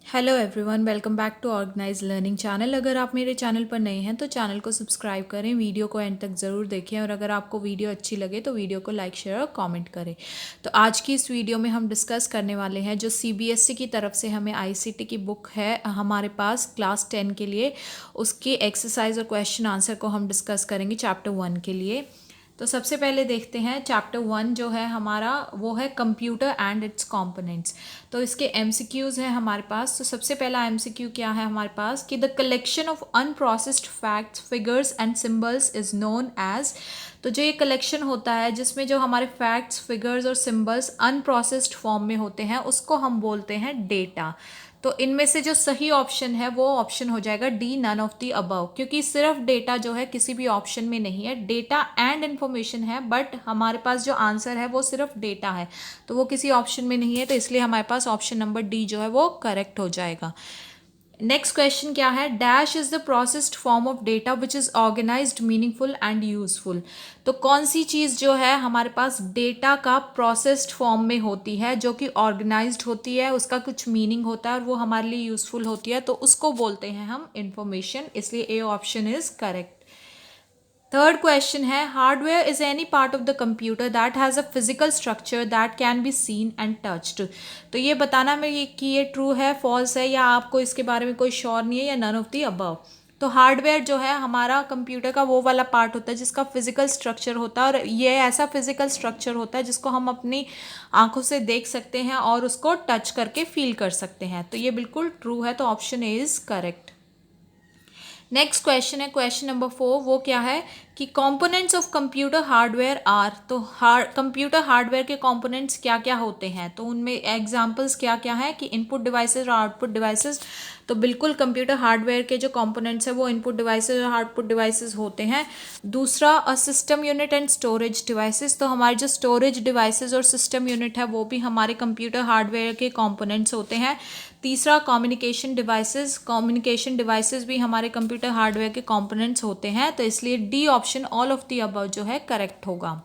Hello everyone, welcome back to organise learning channel. अगर आप मेरे चैनल पर नए हैं तो चैनल को सब्सक्राइब करें, वीडियो को एंड तक ज़रूर देखें और अगर आपको वीडियो अच्छी लगे तो वीडियो को लाइक शेयर और कमेंट करें। तो आज की इस वीडियो में हम डिस्कस करने वाले हैं जो सीबीएसई की तरफ से हमें आईसीटी की बुक है हमारे पास क्लास 10 के लिए, उसकी एक्सरसाइज और क्वेश्चन आंसर को हम डिस्कस करेंगे चैप्टर 1 के लिए। तो सबसे पहले देखते हैं चैप्टर 1 जो है हमारा, वो है कंप्यूटर एंड इट्स कंपोनेंट्स। तो इसके एमसीक्यूज़ हैं हमारे पास। तो सबसे पहला एमसीक्यू क्या है हमारे पास कि the collection of unprocessed facts, figures and symbols is known as. तो जो ये कलेक्शन होता है जिसमें जो हमारे फैक्ट्स, फिगर्स और सिंबल्स अनप्रोसेस्ड फॉर्म में होते हैं उसको हम बोलते हैं डेटा। तो इनमें से जो सही ऑप्शन है वो ऑप्शन हो जाएगा D, none of the above, क्योंकि सिर्फ डेटा जो है किसी भी ऑप्शन में नहीं है, डेटा एंड इन्फॉर्मेशन है, बट हमारे पास जो आंसर है वो सिर्फ डेटा है, तो वो किसी ऑप्शन में नहीं है, तो इसलिए हमारे पास ऑप्शन नंबर डी जो है वो करेक्ट हो जाएगा। नेक्स्ट क्वेश्चन क्या है, dash is the processed form of data which is organised, meaningful and useful. तो कौन सी चीज़ जो है हमारे पास डेटा का प्रोसेस्ड फॉर्म में होती है, जो कि ऑर्गेनाइज्ड होती है, उसका कुछ मीनिंग होता है और वो हमारे लिए यूजफुल होती है, तो उसको बोलते हैं हम इंफॉर्मेशन, इसलिए A option is correct. Third question है, hardware is any part of the computer that has a physical structure that can be seen and touched. तो ये बताना मैं कि ये ट्रू है, फॉल्स है, या आपको इसके बारे में कोई श्योर नहीं है, या नन ऑफ दी अबव। तो हार्डवेयर जो है हमारा कंप्यूटर का वो वाला पार्ट होता है जिसका फिजिकल स्ट्रक्चर होता है, और ये ऐसा फिजिकल स्ट्रक्चर होता है जिसको हम अपनी आंखों से देख सकते हैं और उसको टच करके फील कर सकते हैं। तो ये बिल्कुल ट्रू है, तो option A is correct. Next question है क्वेश्चन नंबर 4, वो क्या है कि components of computer hardware are. तो कंप्यूटर हार्डवेयर के कंपोनेंट्स क्या क्या होते हैं, तो उनमें एग्जांपल्स क्या क्या है कि इनपुट डिवाइसेस और आउटपुट डिवाइसेस। तो बिल्कुल कंप्यूटर हार्डवेयर के जो कंपोनेंट्स है वो इनपुट डिवाइसेस और आउटपुट डिवाइसेस होते हैं। दूसरा, a system unit and storage devices. तो हमारे जो स्टोरेज डिवाइसेस और सिस्टम यूनिट है वो भी हमारे कंप्यूटर हार्डवेयर के कंपोनेंट्स होते हैं। तीसरा, कम्युनिकेशन डिवाइसेस भी हमारे कंप्यूटर हार्डवेयर के कंपोनेंट्स होते हैं, तो इसलिए D option all of the above जो है करेक्ट होगा।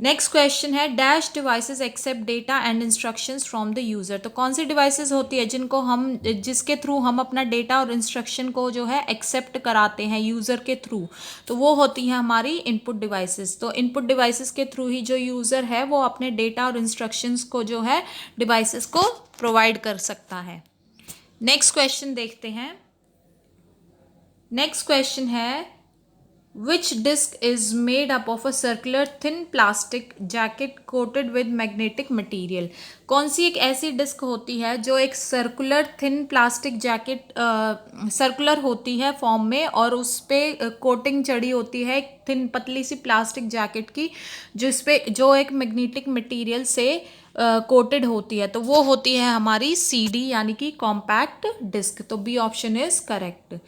नेक्स्ट क्वेश्चन है, dash devices accept data and instructions from the user. तो कौन सी डिवाइसेस होती है जिसके थ्रू हम अपना डेटा और इंस्ट्रक्शन को जो है एक्सेप्ट कराते हैं यूज़र के थ्रू, तो वो होती हैं हमारी इनपुट डिवाइसेस। तो इनपुट डिवाइसेस के थ्रू ही जो यूज़र है वो अपने डेटा और इंस्ट्रक्शंस को जो है डिवाइसेस को प्रोवाइड कर सकता है। नेक्स्ट क्वेश्चन देखते हैं। नेक्स्ट क्वेश्चन है, which disk is made up of a circular thin plastic jacket coated with magnetic material. कौन सी एक ऐसी डिस्क होती है जो एक circular thin plastic jacket, circular होती है फॉर्म में, और उस पर कोटिंग चढ़ी होती है एक थिन पतली सी प्लास्टिक जैकेट की, जो एक मैग्नेटिक मटेरियल से कोटेड होती है, तो वो होती है हमारी सीडी यानी कि कॉम्पैक्ट डिस्क। तो B option is correct.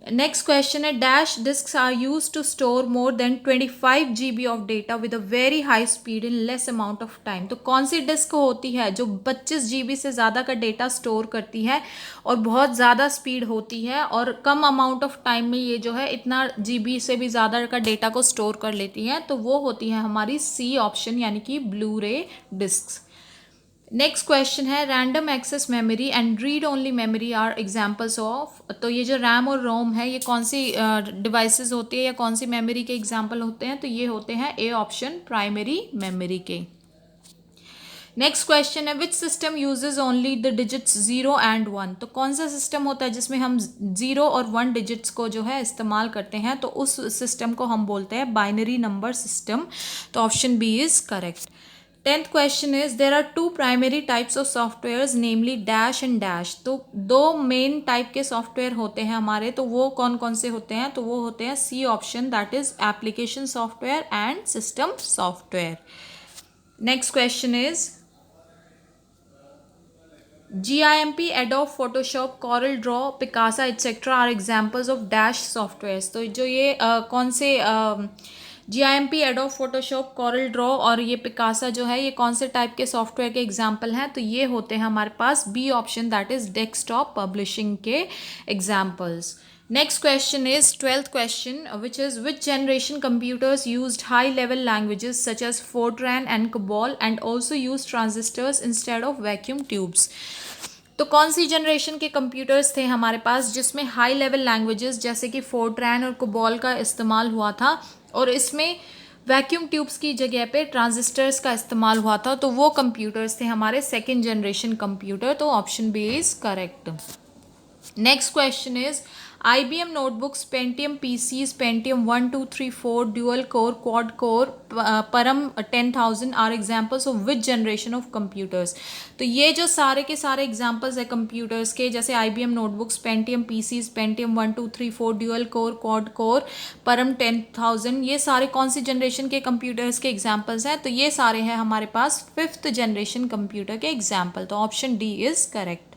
Next question है, dash discs are use to store more than 25 GB of data with a very high speed in less amount of time. तो कौन सी डिस्क होती है जो 25 GB से ज़्यादा का डेटा स्टोर करती है और बहुत ज़्यादा स्पीड होती है, और कम अमाउंट ऑफ टाइम में ये जो है इतना GB से भी ज़्यादा का डेटा को स्टोर कर लेती हैं, तो वो होती है हमारी सी ऑप्शन यानी कि Blu-ray disc. Next question है, random access memory and read only memory are examples of. तो ये जो रैम और रोम है ये कौन सी डिवाइसेस होती है या कौन सी मेमोरी के एग्जाम्पल होते हैं, तो ये होते हैं ए ऑप्शन प्राइमरी मेमोरी के। नेक्स्ट क्वेश्चन है, which system uses only the digits 0 and 1। तो कौन सा सिस्टम होता है जिसमें हम 0 और 1 डिजिट्स को जो है इस्तेमाल करते हैं, तो उस सिस्टम को हम बोलते हैं बाइनरी नंबर सिस्टम। तो option B is correct. 10th question is, there are two primary types of software namely dash and dash. तो दो मेन टाइप के सॉफ्टवेयर होते हैं हमारे, तो वो कौन कौन से होते हैं, तो वो होते हैं C option, that is application software and system software. Next question is, GIMP, Adobe Photoshop, Corel Draw, Picasa etc. Are examples of dash software. तो जो ये कौन से GIMP, Adobe Photoshop, Corel Draw और ये Picasa जो है ये कौन से टाइप के सॉफ्टवेयर के एग्जाम्पल हैं, तो ये होते हैं हमारे पास B option, that is desktop publishing के examples. Next question is 12th question, which is, which generation computers used high level languages such as Fortran and COBOL and also used transistors instead of vacuum tubes। तो कौन सी generation के computers थे हमारे पास जिसमें high level languages जैसे कि Fortran और COBOL का इस्तेमाल हुआ था, और इसमें वैक्यूम ट्यूब्स की जगह पे ट्रांजिस्टर्स का इस्तेमाल हुआ था, तो वो कंप्यूटर्स थे हमारे सेकेंड जनरेशन कंप्यूटर। तो option B is correct. Next question is IBM notebooks, Pentium PCs, Pentium 1, 2, 3, 4, dual core, quad core, Param 10,000 are examples of which generation of computers? तो ये जो सारे के सारे एग्जाम्पल्स है कंप्यूटर्स के, जैसे IBM notebooks, Pentium PCs, Pentium 1, 2, 3, 4, dual core, quad core, Param 10,000, ये सारे कौन सी जनरेशन के कंप्यूटर्स के एग्जाम्पल्स हैं? तो ये सारे हैं हमारे पास फिफ्थ जनरेशन कंप्यूटर के एग्जाम्पल। तो option D is correct.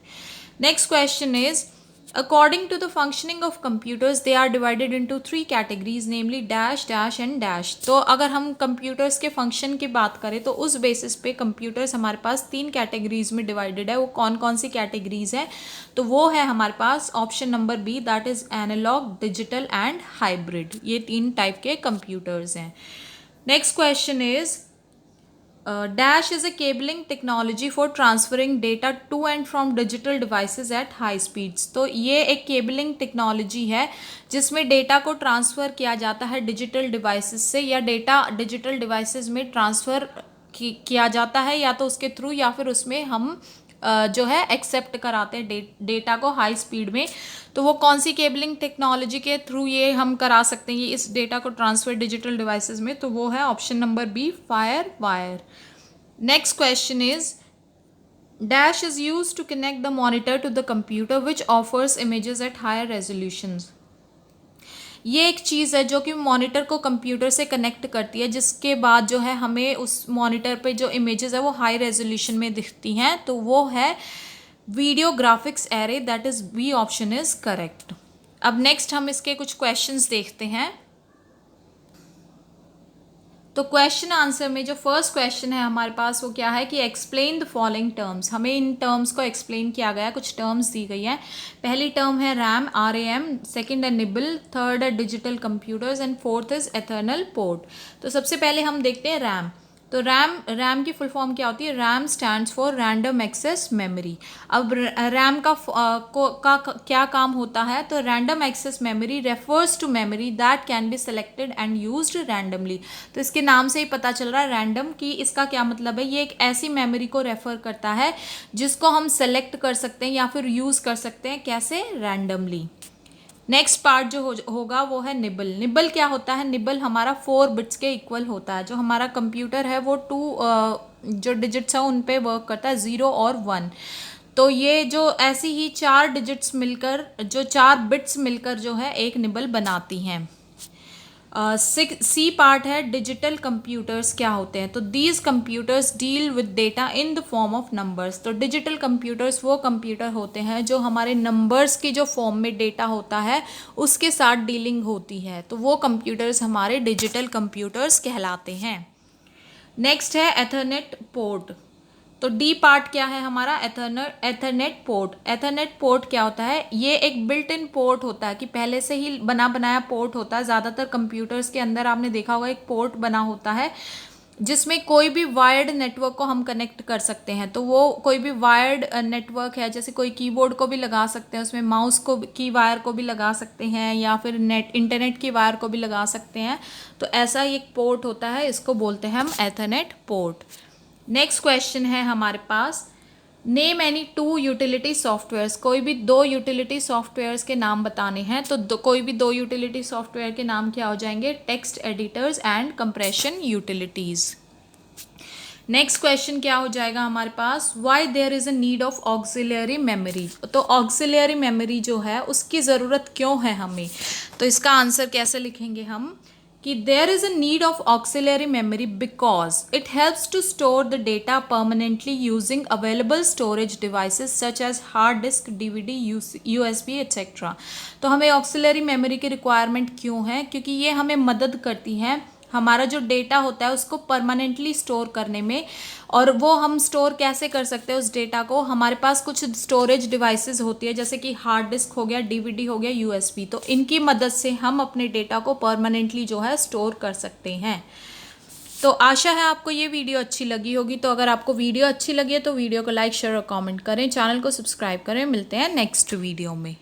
Next question is according to the functioning of computers they are divided into three categories, namely dash, dash and dash। तो अगर हम कंप्यूटर्स के फंक्शन की बात करें तो उस बेसिस पे कंप्यूटर्स हमारे पास तीन कैटेगरीज में डिवाइडेड है। वो कौन कौन सी कैटेगरीज हैं? तो वो है हमारे पास option number B, that is analog, digital and hybrid. ये तीन टाइप के कंप्यूटर्स हैं। Next question is dash is a cabling technology for transferring data to and from digital devices at high speeds। तो ये एक केबलिंग टेक्नोलॉजी है जिसमें data को ट्रांसफ़र किया जाता है डिजिटल डिवाइसेस से, या डेटा डिजिटल डिवाइसेस में ट्रांसफ़र किया जाता है, या तो उसके थ्रू या फिर उसमें हम जो है एक्सेप्ट कराते हैं डेटा को हाई स्पीड में। तो वो कौन सी केबलिंग टेक्नोलॉजी के थ्रू ये हम करा सकते हैं, ये इस डेटा को ट्रांसफ़र डिजिटल डिवाइसेस में? तो वो है option number B, FireWire. Next question is dash is use to connect the monitor to the computer which offers images at higher resolutions. ये एक चीज़ है जो कि मॉनिटर को कंप्यूटर से कनेक्ट करती है, जिसके बाद जो है हमें उस मॉनिटर पे जो इमेजेस है वो हाई रेजोल्यूशन में दिखती हैं। तो वो है video graphics array, that is B, option is correct. अब नेक्स्ट हम इसके कुछ क्वेश्चंस देखते हैं। तो क्वेश्चन आंसर में जो फर्स्ट क्वेश्चन है हमारे पास वो क्या है कि एक्सप्लेन द फॉलोइंग टर्म्स। हमें इन टर्म्स को एक्सप्लेन किया गया है, कुछ टर्म्स दी गई हैं। पहली टर्म है रैम, RAM, सेकंड है निबल, थर्ड है digital computers and fourth is Ethernet port. तो सबसे पहले हम देखते हैं रैम। तो रैम की फुल फॉर्म क्या होती है? RAM stands for random access memory. अब रैम का क्या काम होता है? तो random access memory refers to memory that can be selected and used randomly. तो इसके नाम से ही पता चल रहा है रैंडम की इसका क्या मतलब है। ये एक ऐसी मेमोरी को रेफर करता है जिसको हम सेलेक्ट कर सकते हैं या फिर यूज़ कर सकते हैं, कैसे? रैंडमली। नेक्स्ट पार्ट जो होगा वो है निबल। निबल क्या होता है? निबल हमारा 4 बिट्स के इक्वल होता है। जो हमारा कंप्यूटर है वो 2 जो डिजिट्स है उन पे वर्क करता है, 0 और 1। तो ये जो ऐसी ही 4 डिजिट्स मिलकर, जो 4 बिट्स मिलकर जो है एक निबल बनाती हैं। सी पार्ट है डिजिटल कंप्यूटर्स क्या होते हैं? तो these computers deal with data in the form of numbers. तो डिजिटल कंप्यूटर्स वो कंप्यूटर होते हैं जो हमारे नंबर्स की जो फॉर्म में डेटा होता है उसके साथ डीलिंग होती है। तो वो कंप्यूटर्स हमारे डिजिटल कंप्यूटर्स कहलाते हैं। नेक्स्ट है एथरनेट पोर्ट। तो डी पार्ट क्या है हमारा? Ethernet port. एथरनेट पोर्ट क्या होता है? ये एक बिल्ट इन पोर्ट होता है कि पहले से ही बना बनाया पोर्ट होता है। ज़्यादातर कंप्यूटर्स के अंदर आपने देखा होगा एक पोर्ट बना होता है जिसमें कोई भी वायर्ड नेटवर्क को हम कनेक्ट कर सकते हैं। तो वो कोई भी वायर्ड नेटवर्क है, जैसे कोई कीबोर्ड को भी लगा सकते हैं, उसमें माउस को की वायर को भी लगा सकते हैं, या फिर इंटरनेट की वायर को भी लगा सकते हैं। तो ऐसा ही एक पोर्ट होता है, इसको बोलते हैं हम एथरनेट पोर्ट। नेक्स्ट क्वेश्चन है हमारे पास, नेम एनी 2 यूटिलिटी सॉफ्टवेयर्स। कोई भी 2 यूटिलिटी सॉफ्टवेयर्स के नाम बताने हैं। तो कोई भी 2 यूटिलिटी सॉफ्टवेयर के नाम क्या हो जाएंगे? Text editors and compression utilities. Next question क्या हो जाएगा हमारे पास? Why there is a need of auxiliary memory. तो ऑक्सिलरी मेमोरी जो है उसकी ज़रूरत क्यों है हमें? तो इसका आंसर कैसे लिखेंगे हम कि there is a need of auxiliary memory because it helps to store the data permanently using available storage devices such as hard disk, DVD, USB etcetera. तो हमें ऑक्सिलरी मेमोरी की रिक्वायरमेंट क्यों है? क्योंकि ये हमें मदद करती है हमारा जो डेटा होता है उसको परमानेंटली स्टोर करने में। और वो हम स्टोर कैसे कर सकते हैं उस डेटा को? हमारे पास कुछ स्टोरेज डिवाइसेस होती है जैसे कि हार्ड डिस्क हो गया, DVD हो गया, USB। तो इनकी मदद से हम अपने डेटा को परमानेंटली जो है स्टोर कर सकते हैं। तो आशा है आपको ये वीडियो अच्छी लगी होगी। तो अगर आपको वीडियो अच्छी लगी है तो वीडियो को लाइक शेयर और कमेंट करें, चैनल को सब्सक्राइब करें। मिलते हैं नेक्स्ट वीडियो में।